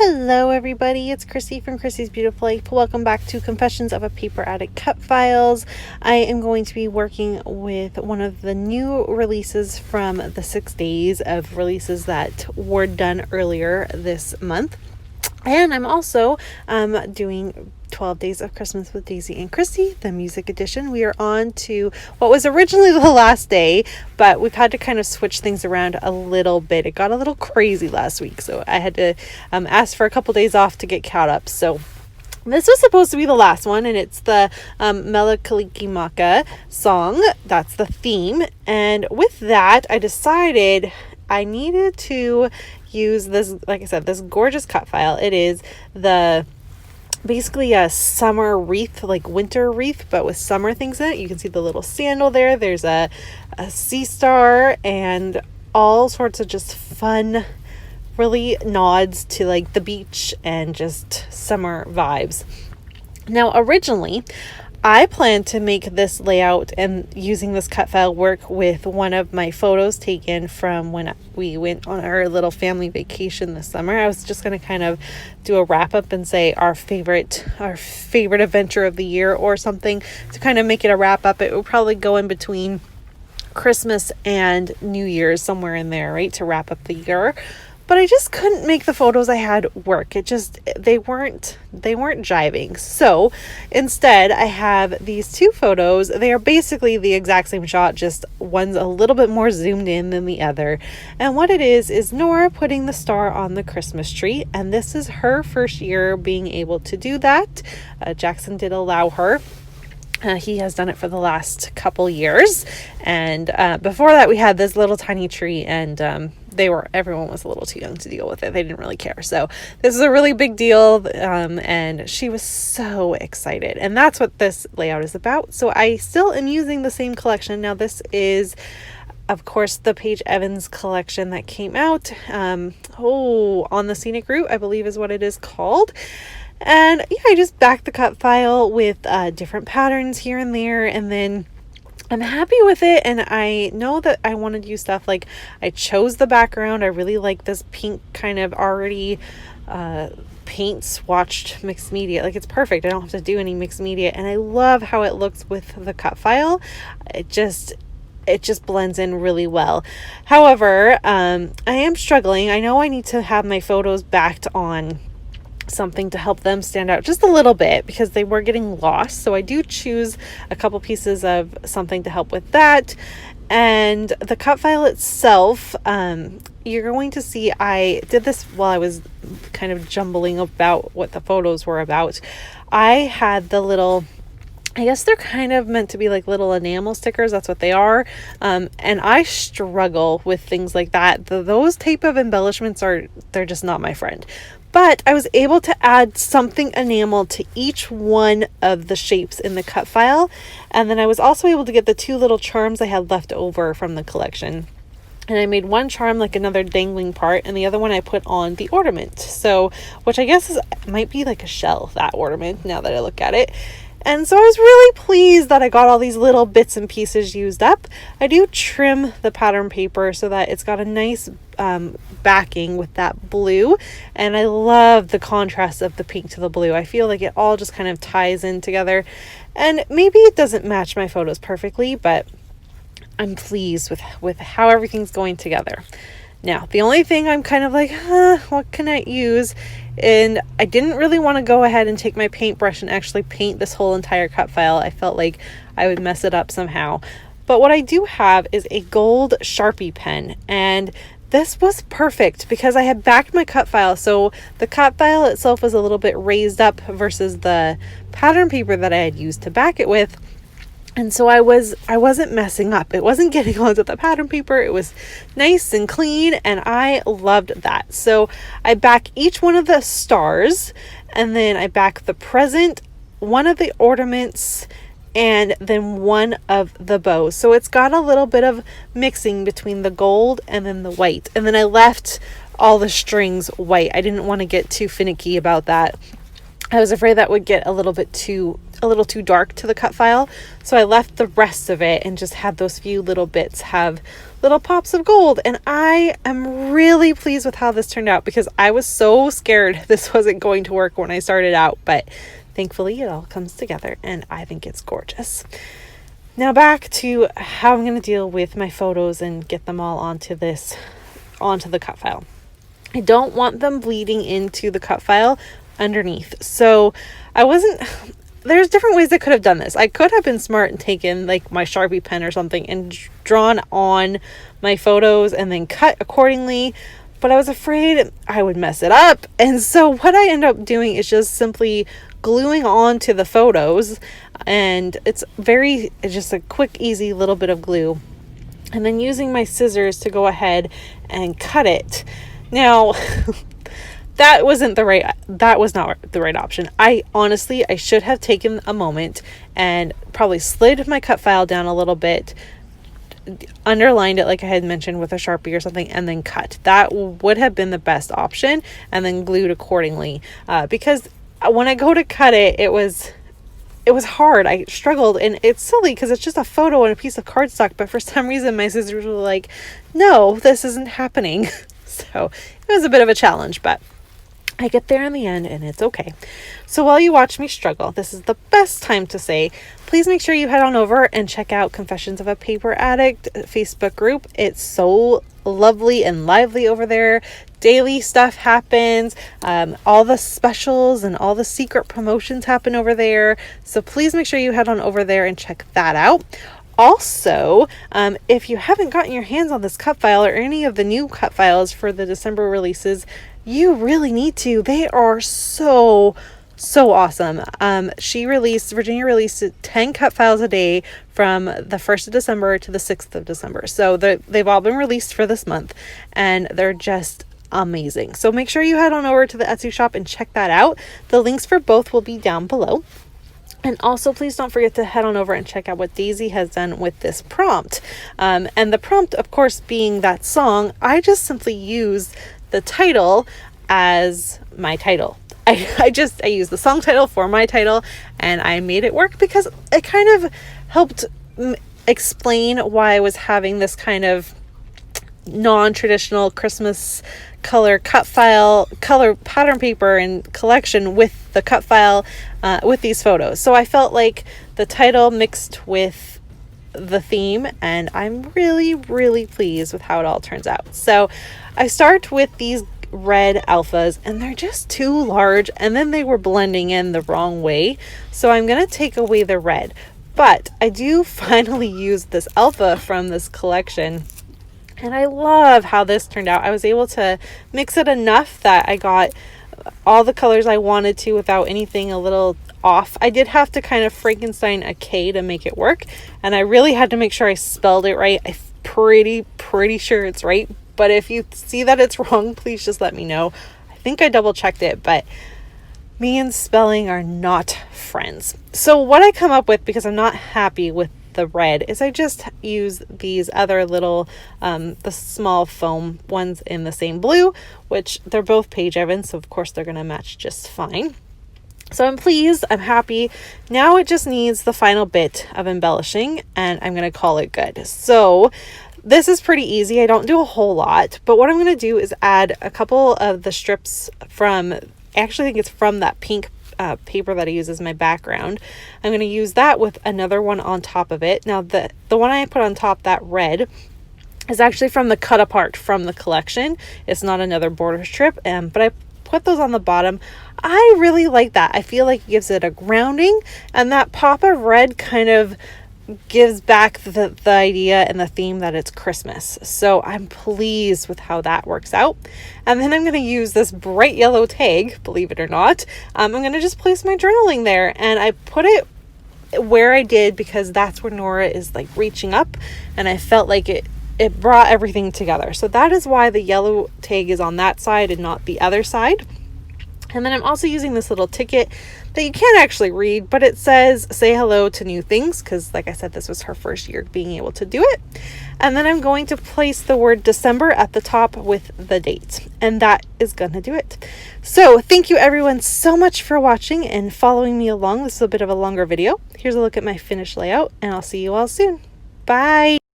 Hello everybody, it's Chrissy from Chrissy's Beautiful Life. Welcome back to Confessions of a Paper Addict Cut Files. I am going to be working with one of the new releases from the 6 days of releases that were done earlier this month. And I'm also doing 12 Days of Christmas with Daisy and Chrissy, the music edition. We are on to what was originally the last day, but we've had to kind of switch things around a little bit. It got a little crazy last week, so I had to ask for a couple days off to get caught up. So this was supposed to be the last one, and it's the Mele Kalikimaka song. That's the theme. And with that, I decided I needed to use this, like I said, this gorgeous cut file. It is basically a summer wreath, like winter wreath, but with summer things in it. You can see the little sandal there. There's a sea star and all sorts of just fun, really nods to like the beach and just summer vibes. Now, originally, I planned to make this layout and using this cut file work with one of my photos taken from when we went on our little family vacation this summer. I was just going to kind of do a wrap up and say our favorite adventure of the year or something to kind of make it a wrap up. It would probably go in between Christmas and New Year's, somewhere in there, right, to wrap up the year. But I just couldn't make the photos I had work. They weren't jiving. So instead, I have these two photos. They are basically the exact same shot, just one's a little bit more zoomed in than the other. And what it is Nora putting the star on the Christmas tree. And this is her first year being able to do that. Jackson did allow her. He has done it for the last couple years. And before that, we had this little tiny tree, and everyone was a little too young to deal with it. They didn't really care. So this is a really big deal. And she was so excited. And that's what this layout is about. So I still am using the same collection. Now this is, of course, the Paige Evans collection that came out. On the Scenic Route, I believe is what it is called. And yeah, I just backed the cut file with different patterns here and there, and then I'm happy with it. And I know that I want to use stuff like I chose the background. I really like this pink kind of already paint swatched mixed media. Like, it's perfect. I don't have to do any mixed media, and I love how it looks with the cut file. It just blends in really well. However, I am struggling. I know I need to have my photos backed on something to help them stand out just a little bit because they were getting lost. So I do choose a couple pieces of something to help with that. And the cut file itself, you're going to see I did this while I was kind of jumbling about what the photos were about. I had the little, I guess they're kind of meant to be like little enamel stickers. That's what they are. And I struggle with things like that. Those type of embellishments they're just not my friend. But I was able to add something enamel to each one of the shapes in the cut file. And then I was also able to get the two little charms I had left over from the collection. And I made one charm like another dangling part, and the other one I put on the ornament. So, which I guess might be like a shell, that ornament, now that I look at it. And so I was really pleased that I got all these little bits and pieces used up. I do trim the pattern paper so that it's got a nice backing with that blue. And I love the contrast of the pink to the blue. I feel like it all just kind of ties in together. And maybe it doesn't match my photos perfectly, but I'm pleased with how everything's going together. Now, the only thing I'm kind of like, what can I use? And I didn't really want to go ahead and take my paintbrush and actually paint this whole entire cut file. I felt like I would mess it up somehow. But what I do have is a gold Sharpie pen. And this was perfect because I had backed my cut file. So the cut file itself was a little bit raised up versus the pattern paper that I had used to back it with. And so I wasn't messing up. It wasn't getting onto the pattern paper. It was nice and clean, and I loved that. So I back each one of the stars, and then I back the present, one of the ornaments, and then one of the bows. So it's got a little bit of mixing between the gold and then the white. And then I left all the strings white. I didn't want to get too finicky about that. I was afraid that would get a little too dark to the cut file. So I left the rest of it and just had those few little bits have little pops of gold. And I am really pleased with how this turned out, because I was so scared this wasn't going to work when I started out, but thankfully it all comes together and I think it's gorgeous. Now back to how I'm going to deal with my photos and get them all onto the cut file. I don't want them bleeding into the cut file underneath. So there's different ways I could have done this. I could have been smart and taken like my Sharpie pen or something and drawn on my photos and then cut accordingly, but I was afraid I would mess it up. And so what I end up doing is just simply gluing on to the photos, and it's just a quick, easy little bit of glue, and then using my scissors to go ahead and cut it. Now, that was not the right option. I should have taken a moment and probably slid my cut file down a little bit, underlined it like I had mentioned with a Sharpie or something, and then cut. That would have been the best option, and then glued accordingly. Because when I go to cut it, it was hard. I struggled, and it's silly because it's just a photo and a piece of cardstock, but for some reason my scissors were like, no, this isn't happening. So it was a bit of a challenge, but I get there in the end and it's okay. So while you watch me struggle, this is the best time to say, please make sure you head on over and check out Confessions of a Paper Addict Facebook group. It's so lovely and lively over there. Daily stuff happens. All the specials and all the secret promotions happen over there. So please make sure you head on over there and check that out. Also, if you haven't gotten your hands on this cut file or any of the new cut files for the December releases, you really need to. They are so awesome. Virginia released 10 cut files a day from the 1st of December to the 6th of December. So they've all been released for this month, and they're just amazing. So make sure you head on over to the Etsy shop and check that out. The links for both will be down below. And also, please don't forget to head on over and check out what Daisy has done with this prompt. And the prompt, of course, being that song, I just simply used the title as my title. I used the song title for my title, and I made it work because it kind of helped explain why I was having this kind of non-traditional Christmas color pattern paper and collection with the cut file with these photos. So I felt like the title mixed with the theme, and I'm really pleased with how it all turns out. So I start with these red alphas, and they're just too large, and then they were blending in the wrong way, so I'm going to take away the red. But I do finally use this alpha from this collection, and I love how this turned out. I was able to mix it enough that I got all the colors I wanted to without anything a little off. I did have to kind of Frankenstein a K to make it work, and I really had to make sure I spelled it right. I'm pretty sure it's right, but if you see that it's wrong, please just let me know. I think I double checked it, but me and spelling are not friends. So what I come up with, because I'm not happy with the red, is I just use these other little the small foam ones in the same blue, which they're both Page Evans, so of course they're going to match just fine. So I'm pleased, I'm happy. Now it just needs the final bit of embellishing, and I'm going to call it good. So this is pretty easy. I don't do a whole lot, but what I'm going to do is add a couple of the strips from, I actually think it's from that pink paper that I use as my background. I'm going to use that with another one on top of it. Now the one I put on top, that red, is actually from the cut apart from the collection. It's not another border strip, but I put those on the bottom. I really like that. I feel like it gives it a grounding, and that pop of red kind of gives back the idea and the theme that it's Christmas. So I'm pleased with how that works out. And then I'm going to use this bright yellow tag, believe it or not. I'm going to just place my journaling there, and I put it where I did because that's where Nora is like reaching up, and I felt like it brought everything together. So that is why the yellow tag is on that side and not the other side. And then I'm also using this little ticket that you can't actually read, but it says, say hello to new things, because like I said, this was her first year being able to do it. And then I'm going to place the word December at the top with the date, and that is going to do it. So thank you everyone so much for watching and following me along. This is a bit of a longer video. Here's a look at my finished layout, and I'll see you all soon. Bye.